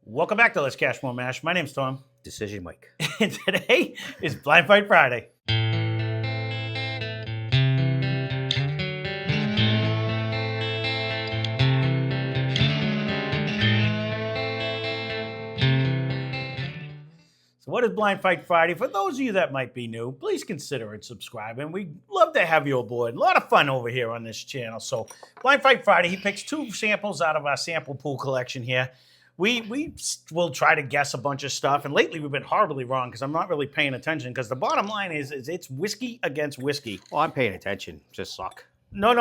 Welcome back to Lesscashmoremash. My name's Tom. Decision Mike. And today is Blind Fight Friday. So what is Blind Fight Friday? For those of you that might be new, please consider it subscribing. We'd love to have you aboard. A lot of fun over here on this channel. So Blind Fight Friday, he picks two samples out of our sample pool collection here. We will try to guess a bunch of stuff, and lately we've been horribly wrong because I'm not really paying attention because the bottom line is it's whiskey against whiskey. Well, I'm paying attention. Just suck. No,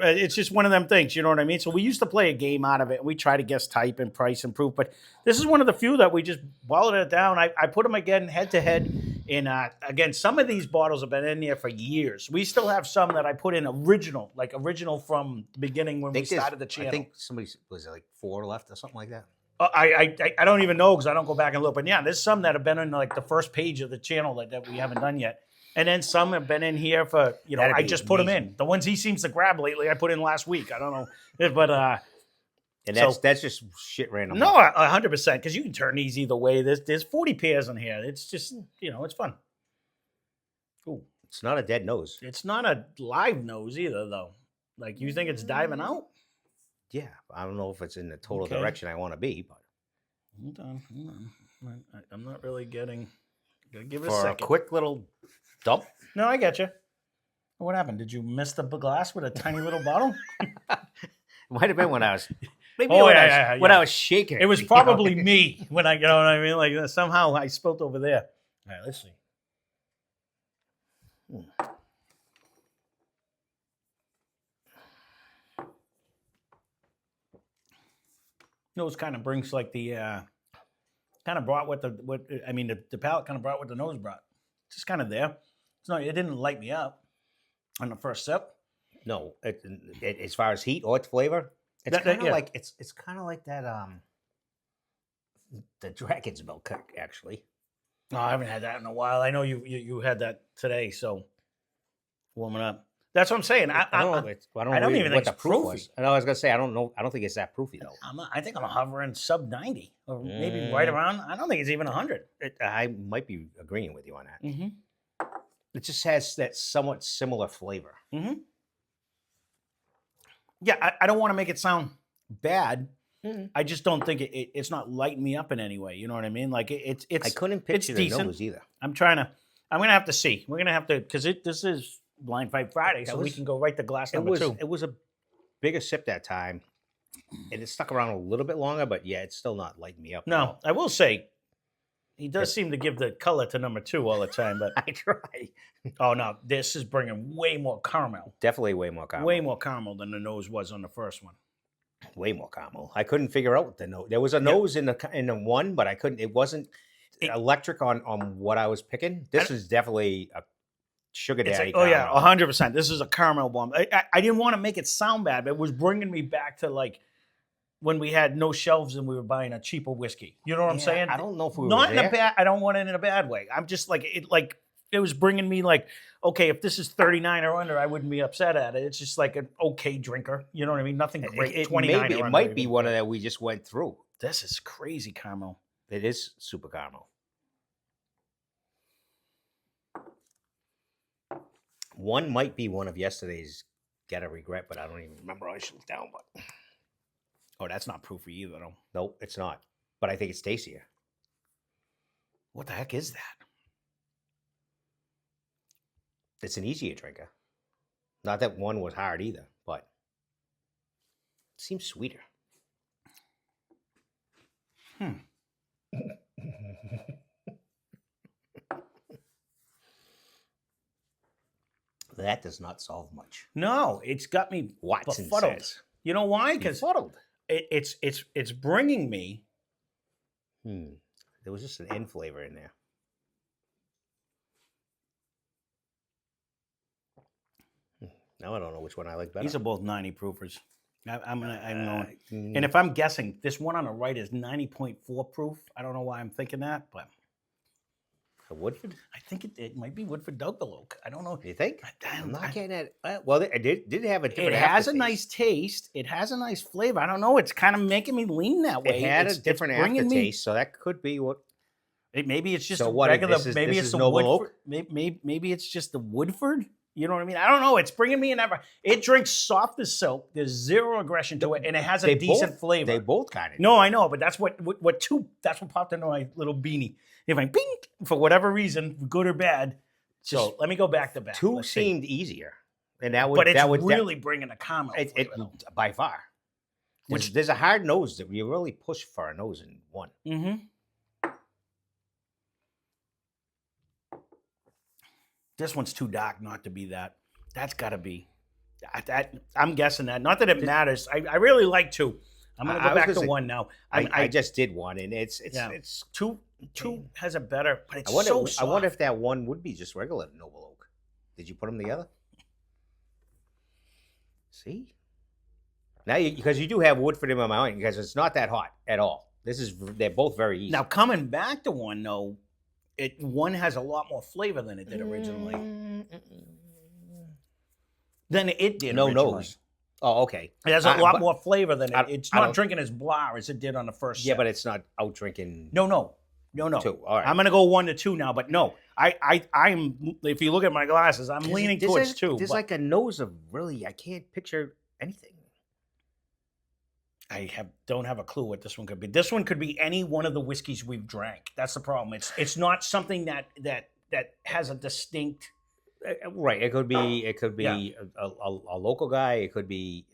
it's just one of them things, you know what I mean? So we used to play a game out of it, and we try to guess type and price and proof, but this is one of the few that we just boiled it down. I put them again head-to-head, and again, some of these bottles have been in there for years. We still have some that I put in original from the beginning when we started the channel. I think somebody, was it like 4 left or something like that? I don't even know because I don't go back and look. But yeah, there's some that have been in like the first page of the channel that we haven't done yet. And then some have been in here for, I just put them in. The ones he seems to grab lately, I put in last week. I don't know. But and that's just shit random. No, 100%, because you can turn these either way. There's 40 pairs in here. It's just, it's fun. Ooh, it's not a dead nose. It's not a live nose either, though. Like, you think it's diving out? Yeah, I don't know if it's in the total direction I want to be, but hold on. I'm not really getting. Gotta give it for a second. A quick little dump. No, I get you. What happened? Did you miss the glass with a tiny little bottle? Might have been when I was when I was shaking. It was probably me when you know what I mean. Like somehow I spilt over there. All right, let's see. Nose kind of brings like the kind of brought the palate kind of brought what the nose brought. It's just kind of there. It didn't light me up on the first sip. No, as far as heat or its flavor, it's kind of like it's kind of like that the Dragon's Milk actually. No, I haven't had that in a while. I know you had that today, so warming up. That's what I'm saying. I don't even think it's proofy. I was gonna say I don't know. I don't think it's that proofy though. I think I'm hovering sub 90 or maybe right around. I don't think it's even 100. I might be agreeing with you on that. Mm-hmm. It just has that somewhat similar flavor. Mm-hmm. Yeah, I don't want to make it sound bad. Mm-hmm. I just don't think it's not lighting me up in any way. You know what I mean? Like it's. I couldn't picture the nose either. I'm gonna have to see. We're gonna have to because this is Blind Fight Friday, so we can go right to glass number 2. It was a bigger sip that time, and it stuck around a little bit longer. But yeah, it's still not lighting me up. No, I will say. He does seem to give the color to number 2 all the time, but I try. Oh no, this is bringing way more caramel. Definitely way more caramel. Way more caramel than the nose was on the first one. Way more caramel. I couldn't figure out the nose. There was a nose in the one, but I couldn't. It wasn't electric on what I was picking. This is definitely a sugar daddy. Oh yeah, 100%. This is a caramel bomb. I didn't want to make it sound bad, but it was bringing me back to like when we had no shelves and we were buying a cheaper whiskey. You know what I'm saying? I don't know if we were not there. in a bad. I don't want it in a bad way. I'm just like it was bringing me like, okay, if this is 39 or under, I wouldn't be upset at it. It's just like an okay drinker. You know what I mean? Nothing great. 29 or under. It might be one of that we just went through. This is crazy caramel. It is super caramel. One might be one of yesterday's Get a Regret, but I don't even remember. I should look down, but. Oh, that's not proofy either, though. Nope, it's not. But I think it's tastier. What the heck is that? It's an easier drinker. Not that one was hard either, but it seems sweeter. That does not solve much. No, it's got me Watson befuddled. says. You know why? Because befuddled. It's bringing me. There was just an end flavor in there. Now I don't know which one I like better. These are both 90 proofers. I'm going. And if I'm guessing, this one on the right is 90.4 proof. I don't know why I'm thinking that, but A Woodford? I think it might be Woodford Double Oak. I don't know. You think? I- I'm not I- getting it. Well, it did have a different It has a aftertaste. nice taste. It has a nice flavor. I don't know. It's kind of making me lean that way. It had it's a different bringing aftertaste, so that could be what. Maybe it's just So a what, regular. this is- Maybe this it's is the Noble Woodford. Oak? Maybe it's just the Woodford. You know what I mean? I don't know. It's bringing me in ever. It drinks soft as silk. There's zero aggression to it, and it has a decent flavor. They both kind of. No, I know, but that's what that's what popped into my little beanie. If I bing for whatever reason, good or bad. So let me go back to back. Two Let's see. seemed easier, and that would. But it's that would, really bringing a caramel It, flavor, though. by far. There's a hard nose that you really push for a nose in one. Mm-hmm. This one's too dark not to be that. That's got to be. I'm guessing that. Not that it matters. I really like two. I'm gonna go back to one now. I just did one, and it's two has a better, but it's I wonder, so soft. I wonder if that one would be just regular Noble Oak. Did you put them together? See, now because you do have Woodford in my mind because it's not that hot at all. They're both very easy. Now coming back to one though, one has a lot more flavor than it did originally. Than it did. No originally. nose. Oh, okay. It has a lot but more flavor than it. It's I not don't- drinking as blah as it did on the first. Yeah, set. but it's not out drinking. No. Two. All right. I'm gonna go 1-2 now, but no, I'm. If you look at my glasses, I'm leaning towards two. There's but like a nose of really. I can't picture anything. don't have a clue what this one could be. This one could be any one of the whiskeys we've drank. That's the problem. It's not something that has a distinct. Right. It could be. It could be Yeah. a local guy. It could be.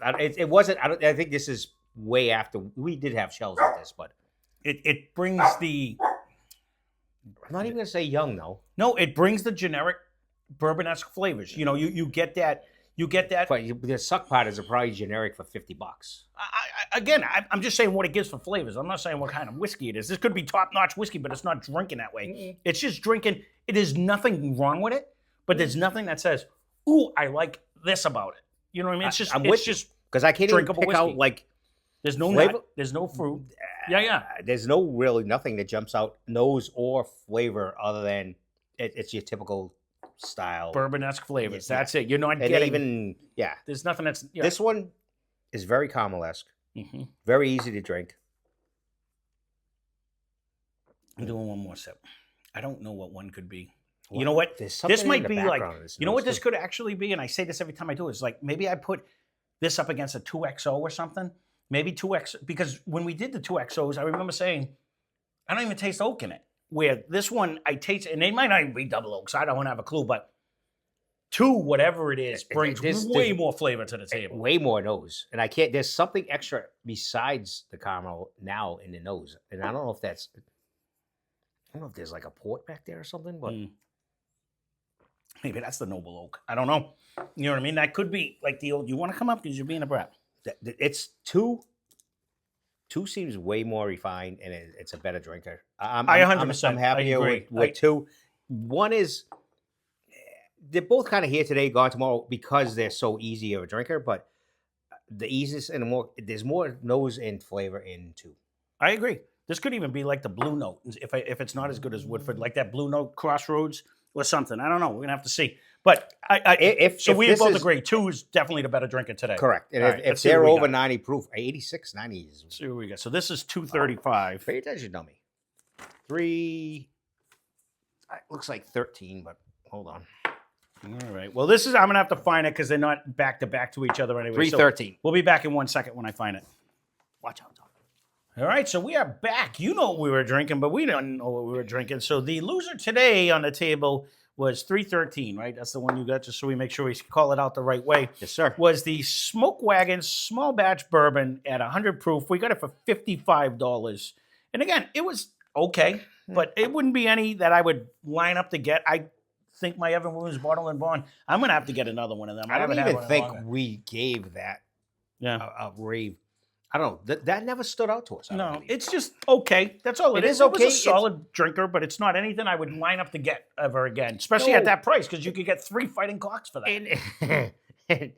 It wasn't. I think this is way after we did have shells with this, but It brings the. I'm not even gonna say young though. No, it brings the generic bourbon-esque flavors. You know, you get that. You get that. But the suck potters are probably generic for $50. I'm just saying what it gives for flavors. I'm not saying what kind of whiskey it is. This could be top-notch whiskey, but it's not drinking that way. Mm-mm. It's just drinking. It is nothing wrong with it, but there's nothing that says, "Ooh, I like this about it." You know what I mean? It's just. I'm it's with you. just. Because I can't even drinkable pick out whiskey. like There's no flavor. nut. There's no fruit. Yeah. There's no really nothing that jumps out nose or flavor other than it's your typical style. Bourbon-esque flavors. Yeah. That's it. You're not And getting. even There's nothing that's. Yeah. this one is very caramel-esque, Mhm. very easy to drink. I'm doing one more sip. I don't know what one could be. You know what? There's This something might in the be like, background of this you know nose, what this too. could actually be? And I say this every time I do it. It's like maybe I put this up against a 2XO or something. Maybe 2X, because when we did the 2XOs, I remember saying, I don't even taste oak in it. Where this one, I taste, and they might not even be double oaks. I don't have a clue, but two, whatever it is, brings way more flavor to the table. Way more nose, and I can't. There's something extra besides the caramel now in the nose, and I don't know if that's. I don't know if there's like a port back there or something, but Maybe that's the Noble Oak. I don't know. You know what I mean? That could be like the old, you want to come up because you're being a brat. it's two. Two seems way more refined, and it's a better drinker. I 100%. I'm happier I agree. with two. One is they're both kind of here today, gone tomorrow because they're so easy of a drinker. But the easiest and there's more nose and flavor in two. I agree. This could even be like the Blue Note if it's not as good as Woodford, like that Blue Note Crossroads or something. I don't know. We're gonna have to see. But If we this both is- agree. Two is definitely the better drinker today. Correct. And All if, right, if let's see what they're we over got. 90 proof, 86, 90 is. Let's see what we got. So this is 235. Pay attention, dummy. Looks like 13, but hold on. All right. Well, this is I'm gonna have to find it because they're not back to back to each other anyway. So 313. we'll be back in 1 second when I find it. Watch out, Tom. All right, so we are back. You know what we were drinking, but we don't know what we were drinking. So the loser today on the table was 313, right? That's the one you got, just so we make sure we call it out the right way. Yes, sir. Was the Smokewagon Small Batch Bourbon at 100 proof. We got it for $55. And again, it was okay, but it wouldn't be any that I would line up to get. I think my Evan Williams Bottle and Bond, I'm going to have to get another one of them. I don't haven't had even one in think longer. we gave that Yeah. a rave. I don't know. That never stood out to us. I don't No, believe. it's just okay. That's all it It is. is It was okay. a solid drinker, but it's not anything I would line up to get ever again, especially No. at that price, because you could get 3 fighting cocks for that. And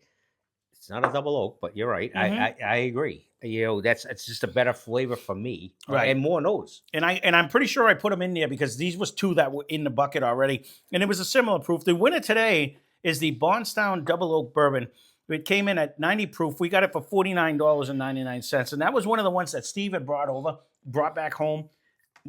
It's not a double oak, but you're right. I agree. You know, it's just a better flavor for me, Right. and more nose. And I'm pretty sure I put them in there because these was 2 that were in the bucket already, and it was a similar proof. The winner today is the Bondstone Double Oak Bourbon. It came in at 90 proof. We got it for $49.99, and that was one of the ones that Steve had brought back home,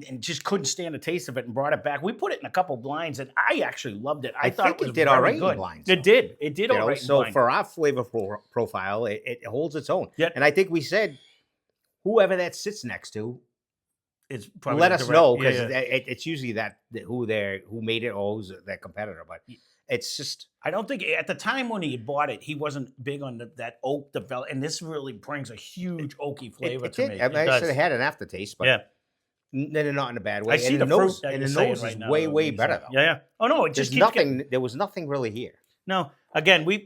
and just couldn't stand the taste of it and brought it back. We put it in a couple blinds, and I actually loved it. I thought think it was it did very all right in good. blinds, It though. did. It did all right in So blind. for our flavor profile, it holds its own. Yeah. And I think we said, whoever that sits next to, It's probably let the us direct- know, yeah, because yeah. it's usually who made it or who's their competitor. But it's just, I don't think at the time when he bought it, he wasn't big on that oak develop, and this really brings a huge oaky flavor to me. I mean, It I said does. it had an aftertaste, but Yeah, not in a bad way. I see and the fruit nose, that and you're the saying nose right is now. way though, better though. Yeah, yeah. Oh no, it There's just keeps nothing. getting. There was nothing really here. No, again, we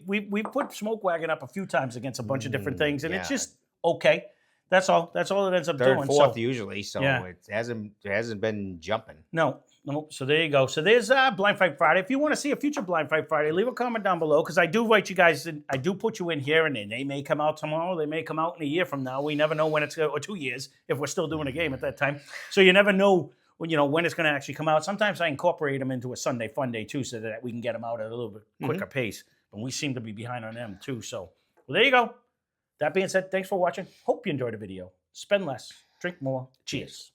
put Smokewagon up a few times against a bunch of different things, and it's yeah. just okay. That's all. That's all it ends up Third, doing. fourth So, usually, so yeah. it hasn't been jumping. no. So there you go. So there's Blind Fight Friday. If you want to see a future Blind Fight Friday, leave a comment down below because I do write you guys. I do put you in here, and they may come out tomorrow. They may come out in a year from now. We never know when it's going, or 2 years if we're still doing a game at that time. So you never know when it's going to actually come out. Sometimes I incorporate them into a Sunday fun day too, so that we can get them out at a little bit quicker pace. But we seem to be behind on them too. So there you go. That being said, thanks for watching. Hope you enjoyed the video. Spend less, drink more. Cheers.